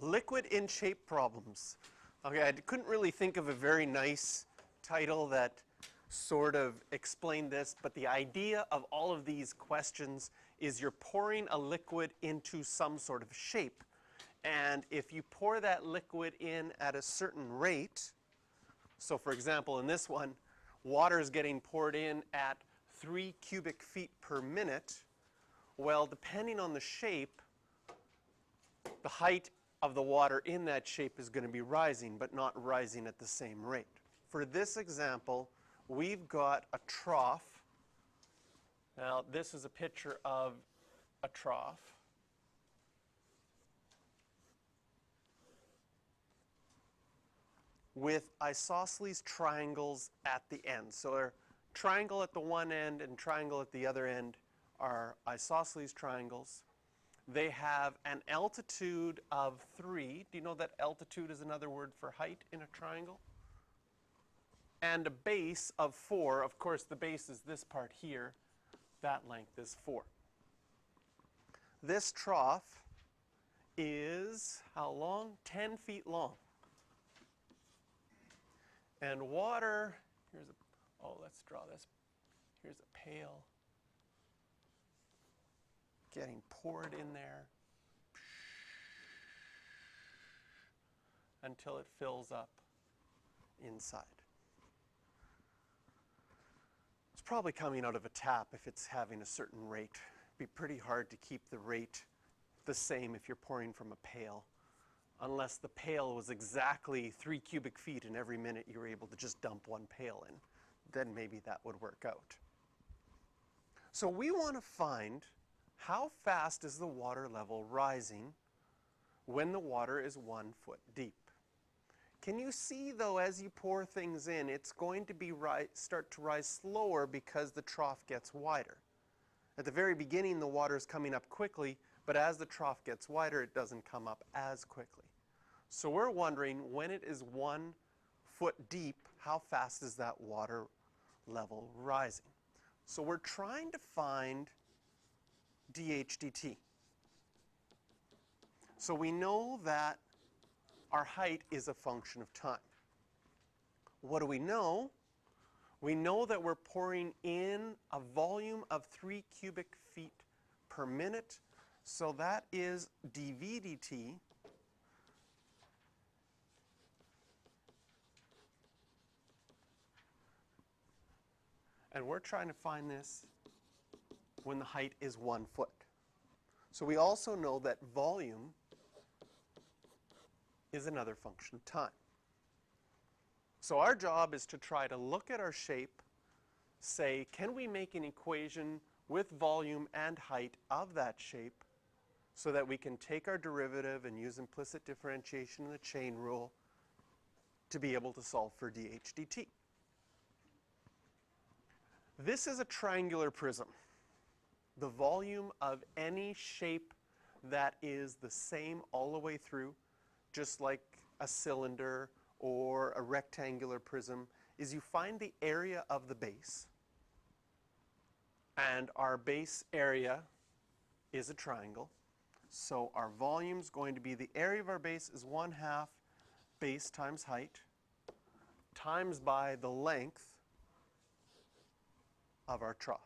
Liquid in shape problems. Okay, I couldn't really think of a very nice title that sort of explained this, but the idea of all of these questions is you're pouring a liquid into some sort of shape. And if you pour that liquid in at a certain rate, so for example in this one, water is getting poured in at 3 cubic feet per minute, well, depending on the shape, the height of the water in that shape is going to be rising, but not rising at the same rate. For this example, we've got a trough. Now, this is a picture of a trough. With isosceles triangles at the end. So a triangle at the one end and triangle at the other end are isosceles triangles. They have an altitude of 3. Do you know that altitude is another word for height in a triangle? And a base of 4. Of course, the base is this part here. That length is 4. This trough is how long? 10 feet long. And water, let's draw this. Here's a pail. Getting poured in there until it fills up inside. It's probably coming out of a tap if it's having a certain rate. It'd be pretty hard to keep the rate the same if you're pouring from a pail, unless the pail was exactly 3 cubic feet and every minute you were able to just dump one pail in. Then maybe that would work out. So we want to find how fast is the water level rising when the water is 1 foot deep. Can you see, though, as you pour things in, it's going to be start to rise slower because the trough gets wider. At the very beginning, the water is coming up quickly, but as the trough gets wider, it doesn't come up as quickly. So we're wondering, when it is 1 foot deep, how fast is that water level rising? So we're trying to find dH dt. So we know that our height is a function of time. What do we know? We know that we're pouring in a volume of 3 cubic feet per minute. So that is dV dt. And we're trying to find this when the height is 1 foot. So we also know that volume is another function of time. So our job is to try to look at our shape, say, can we make an equation with volume and height of that shape so that we can take our derivative and use implicit differentiation in the chain rule to be able to solve for dH dt. This is a triangular prism. The volume of any shape that is the same all the way through, just like a cylinder or a rectangular prism, is you find the area of the base. And our base area is a triangle. So our volume is going to be, the area of our base is 1/2 base times height times by the length of our trough.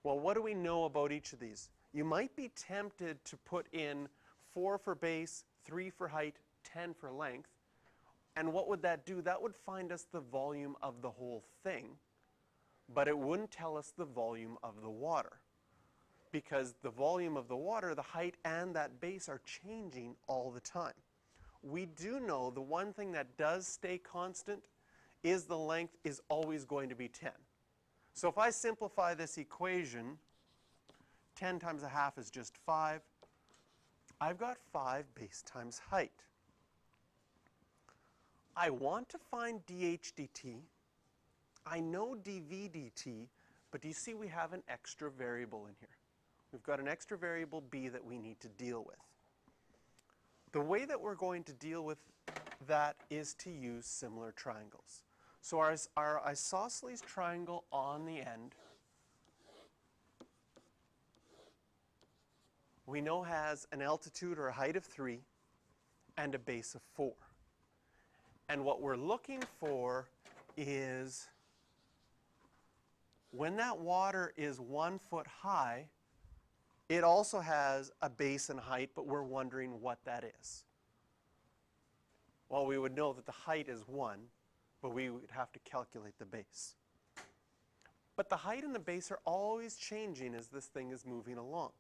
Well, what do we know about each of these? You might be tempted to put in 4 for base, 3 for height, 10 for length. And what would that do? That would find us the volume of the whole thing, but it wouldn't tell us the volume of the water. Because the volume of the water, the height and that base are changing all the time. We do know the one thing that does stay constant is the length is always going to be 10. So if I simplify this equation, 10 times 1/2 is just 5. I've got 5 base times height. I want to find dH dt. I know dV dt, but do you see we have an extra variable in here? We've got an extra variable b that we need to deal with. The way that we're going to deal with that is to use similar triangles. So our isosceles triangle on the end we know has an altitude or a height of 3 and a base of 4. And what we're looking for is when that water is 1 foot high, it also has a base and height, but we're wondering what that is. Well, we would know that the height is 1, but we would have to calculate the base. But the height and the base are always changing as this thing is moving along.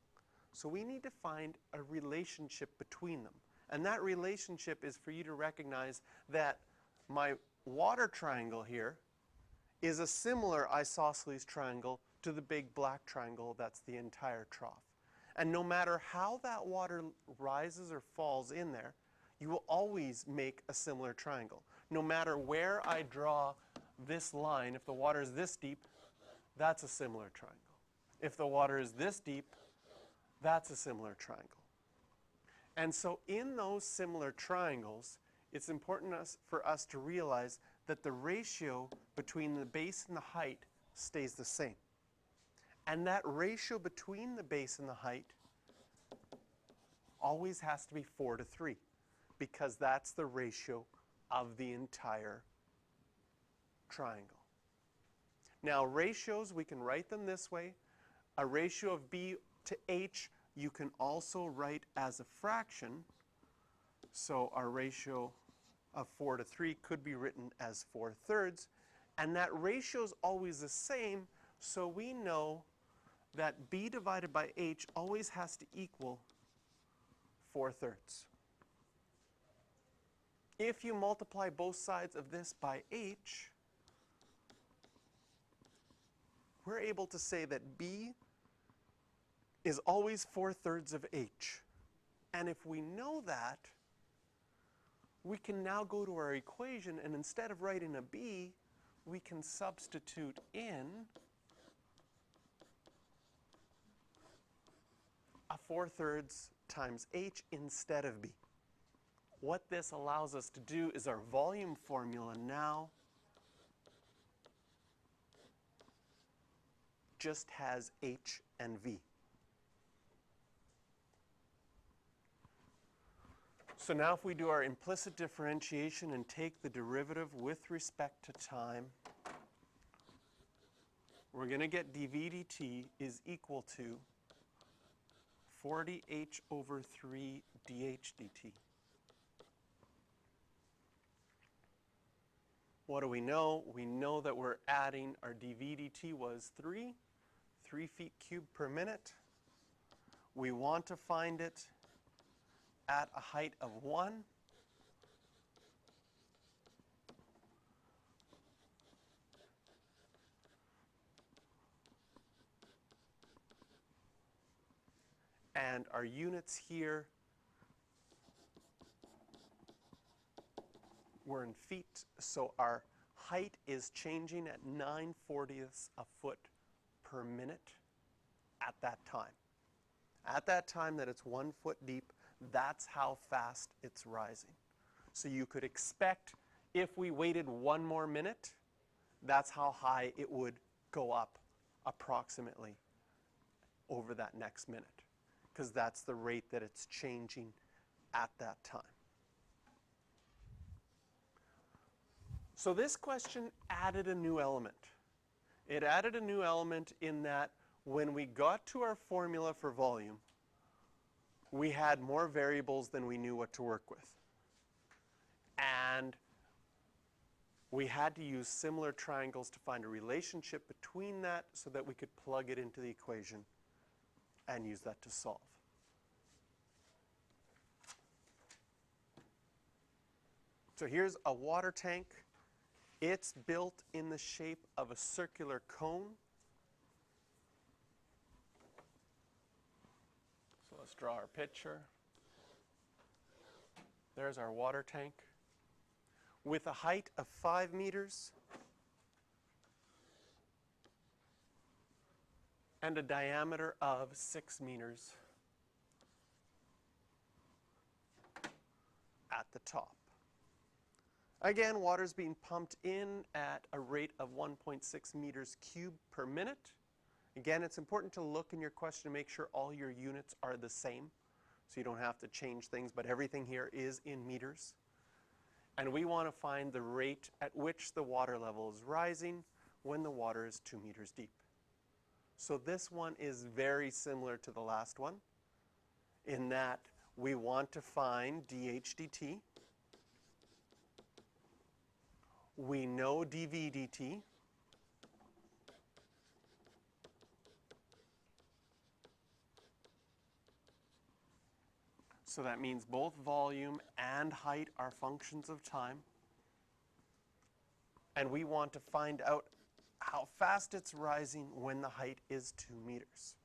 So we need to find a relationship between them. And that relationship is for you to recognize that my water triangle here is a similar isosceles triangle to the big black triangle that's the entire trough. And no matter how that water rises or falls in there, you will always make a similar triangle. No matter where I draw this line, if the water is this deep, that's a similar triangle. If the water is this deep, that's a similar triangle. And so in those similar triangles, it's important for us to realize that the ratio between the base and the height stays the same. And that ratio between the base and the height always has to be 4 to 3, because that's the ratio of the entire triangle. Now, ratios, we can write them this way. A ratio of b to h, you can also write as a fraction. So our ratio of 4 to 3 could be written as 4/3. And that ratio is always the same, so we know that b divided by h always has to equal 4/3. If you multiply both sides of this by h, we're able to say that b is always 4/3 of h. And if we know that, we can now go to our equation, and instead of writing a b, we can substitute in a 4/3 times h instead of b. What this allows us to do is our volume formula now just has h and v. So now if we do our implicit differentiation and take the derivative with respect to time, we're going to get dv dt is equal to 40h over 3 dh dt. What do we know? We know that we're adding our dv dt was 3 feet cubed per minute. We want to find it at a height of 1. And our units here were in feet, so our height is changing at 9/40ths a foot per minute at that time. At that time that it's 1 foot deep, that's how fast it's rising. So you could expect if we waited 1 more minute, that's how high it would go up approximately over that next minute, because that's the rate that it's changing at that time. So this question added a new element. It added a new element in that when we got to our formula for volume, we had more variables than we knew what to work with. And we had to use similar triangles to find a relationship between that so that we could plug it into the equation and use that to solve. So here's a water tank. It's built in the shape of a circular cone. So let's draw our picture. There's our water tank with a height of 5 meters and a diameter of 6 meters at the top. Again, water is being pumped in at a rate of 1.6 meters cubed per minute, Again, it's important to look in your question to make sure all your units are the same, so you don't have to change things, but everything here is in meters. And we want to find the rate at which the water level is rising when the water is 2 meters deep. So this one is very similar to the last one in that we want to find dH dt. We know dV dt. So that means both volume and height are functions of time. And we want to find out how fast it's rising when the height is 2 meters.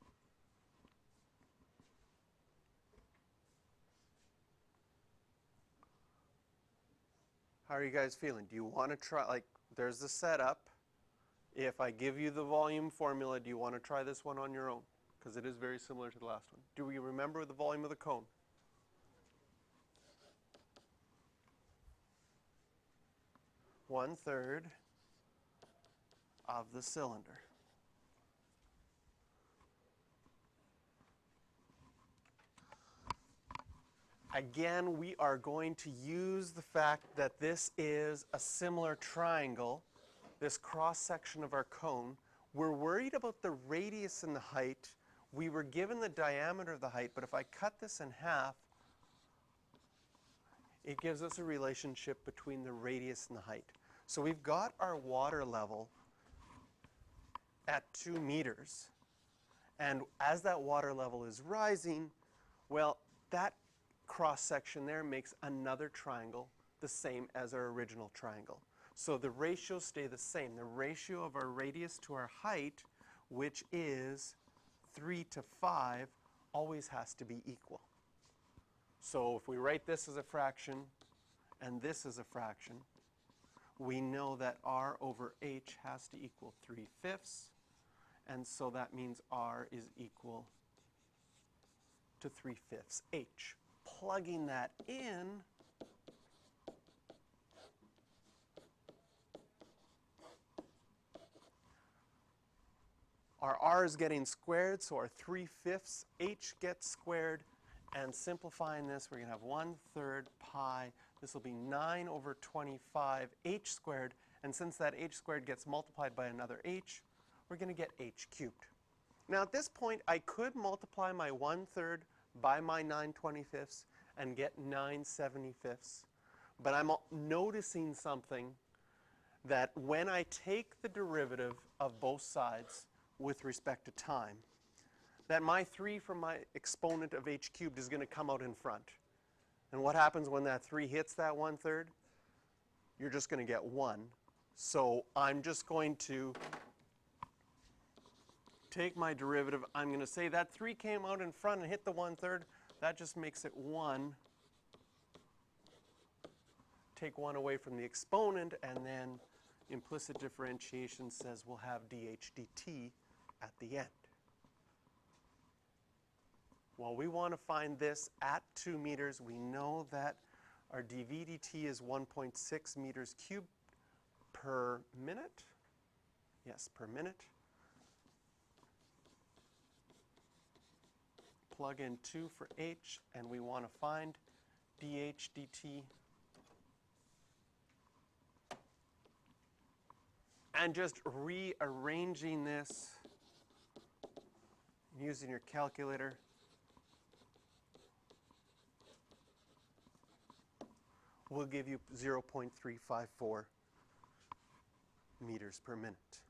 How are you guys feeling? Do you want to try, like, there's the setup. If I give you the volume formula, do you want to try this one on your own? Because it is very similar to the last one. Do we remember the volume of the cone? 1/3 of the cylinder. Again, we are going to use the fact that this is a similar triangle, this cross section of our cone. We're worried about the radius and the height. We were given the diameter of the height, but if I cut this in half, it gives us a relationship between the radius and the height. So we've got our water level at 2 meters. And as that water level is rising, well, that cross section there makes another triangle the same as our original triangle. So the ratios stay the same. The ratio of our radius to our height, which is 3 to 5, always has to be equal. So if we write this as a fraction and this as a fraction, we know that R over H has to equal 3/5, and so that means R is equal to 3/5 H. Plugging that in, our R is getting squared, so our 3/5 H gets squared. And simplifying this, we're going to have 1/3 pi. This will be 9 over 25 H squared. And since that H squared gets multiplied by another H, we're going to get H cubed. Now at this point, I could multiply my 1/3 by my 9/25 and get 9/75. But I'm noticing something, that when I take the derivative of both sides with respect to time, that my 3 from my exponent of H cubed is going to come out in front. And what happens when that 3 hits that 1/3? You're just going to get 1. So I'm just going to take my derivative. I'm going to say that 3 came out in front and hit the 1/3. That just makes it 1. Take 1 away from the exponent, and then implicit differentiation says we'll have dH dt at the end. Well, we want to find this at 2 meters. We know that our dV dt is 1.6 meters cubed per minute. Yes, per minute. Plug in 2 for H, and we want to find dH dt. And just rearranging this using your calculator, will give you 0.354 meters per minute.